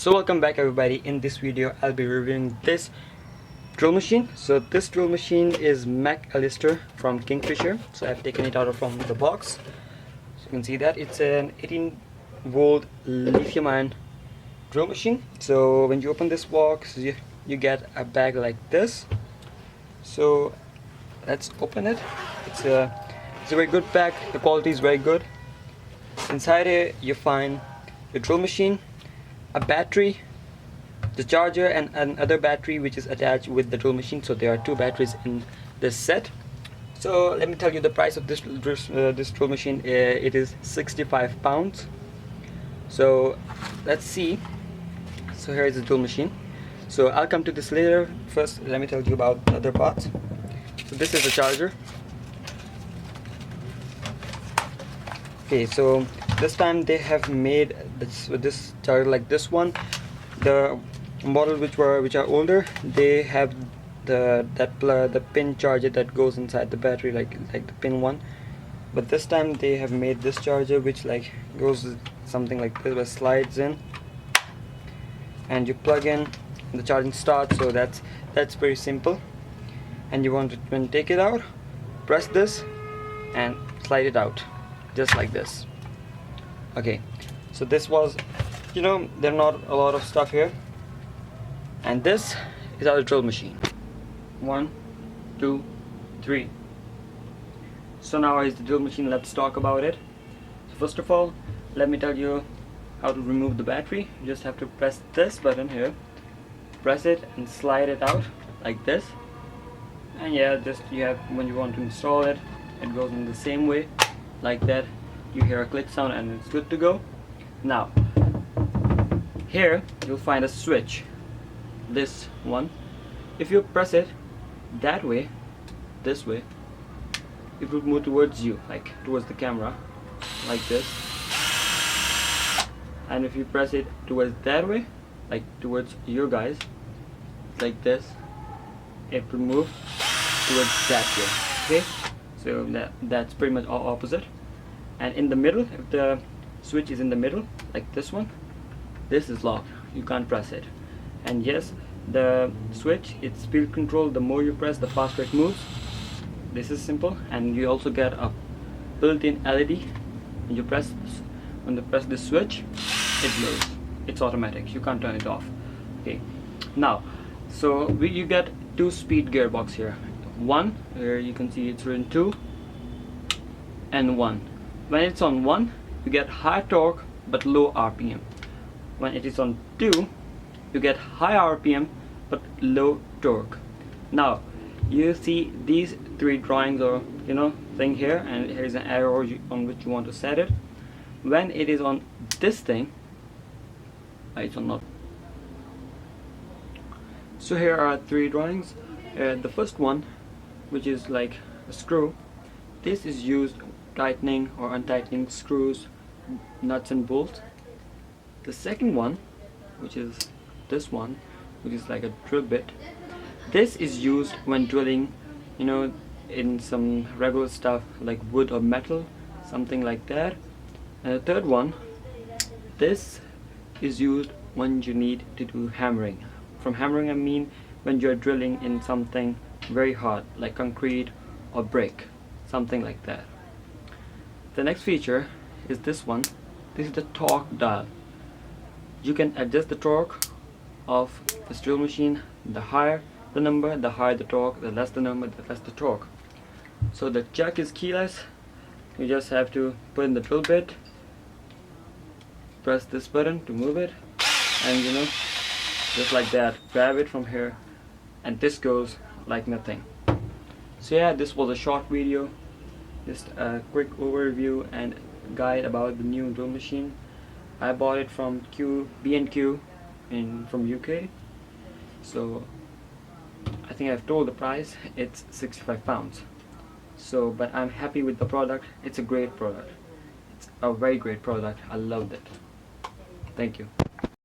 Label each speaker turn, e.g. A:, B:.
A: So welcome back everybody. In this video I'll be reviewing this drill machine. So this drill machine is Mac Allister from Kingfisher. So I've taken it out from the box. So you can see that it's an 18-volt lithium-ion drill machine. So when you open this box you get a bag like this. So let's open it. It's a very good bag. The quality is very good. Inside here you find the drill machine, a battery, the charger, and another battery which is attached with the drill machine. So there are two batteries in this set. So let me tell you the price of this drill machine. It is 65 pounds. So let's see. So here is the drill machine. So I'll come to this later. First let me tell you about the other parts. So this is the charger. Okay, so this time they have made this charger like this one. The model which are older, they have the pin charger that goes inside the battery, like the pin one. But this time they have made this charger which like goes something like this, where slides in and you plug in and the charging starts. So that's very simple. And you want to, when take it out, press this and slide it out just like this. Okay, so this was, there are not a lot of stuff here, and this is our drill machine. 1, 2, 3. So now is the drill machine. Let's talk about it. So first of all, let me tell you how to remove the battery. You just have to press this button here, press it and slide it out like this. And yeah, just you have, when you want to install it, it goes in the same way like that. You hear a click sound and it's good to go. Now here you'll find a switch, this one. If you press it that way, this way, it will move towards you, like towards the camera, like this. And if you press it towards that way, like towards you guys, like this, it will move towards that way. Okay, so that's pretty much all opposite. And in the middle, if the switch is in the middle like this one, this is locked, you can't press it. And yes, the switch, it's speed control. The more you press, the faster it moves. This is simple. And you also get a built-in LED. When you press this switch, it blows. It's automatic, you can't turn it off. Okay, now so you get 2-speed gearbox here. One, here you can see it's written 2 and 1. When it's on 1, you get high torque but low RPM. When it is on 2, you get high RPM but low torque. Now you see these 3 drawings or thing here, and here is an arrow on which you want to set it. When it is on this thing, it's on not. So here are 3 drawings. The first one, which is like a screw, this is used tightening or untightening screws, nuts and bolts. The second one, which is this one, which is like a drill bit, this is used when drilling in some regular stuff like wood or metal, something like that. And the third one, this is used when you need to do hammering. From hammering I mean when you're drilling in something very hard like concrete or brick, something like that. The next feature is this one. This is the torque dial. You can adjust the torque of this drill machine. The higher the number, the higher the torque. The less the number, the less the torque. So the chuck is keyless. You just have to put in the drill bit, press this button to move it, and just like that, grab it from here, and this goes like nothing. So yeah, this was a short video, just a quick overview and guide about the new drill machine. I bought it from B&Q from UK. So I think I've told the price. It's 65 pounds. So but I'm happy with the product. It's a great product. It's a very great product. I loved it. Thank you.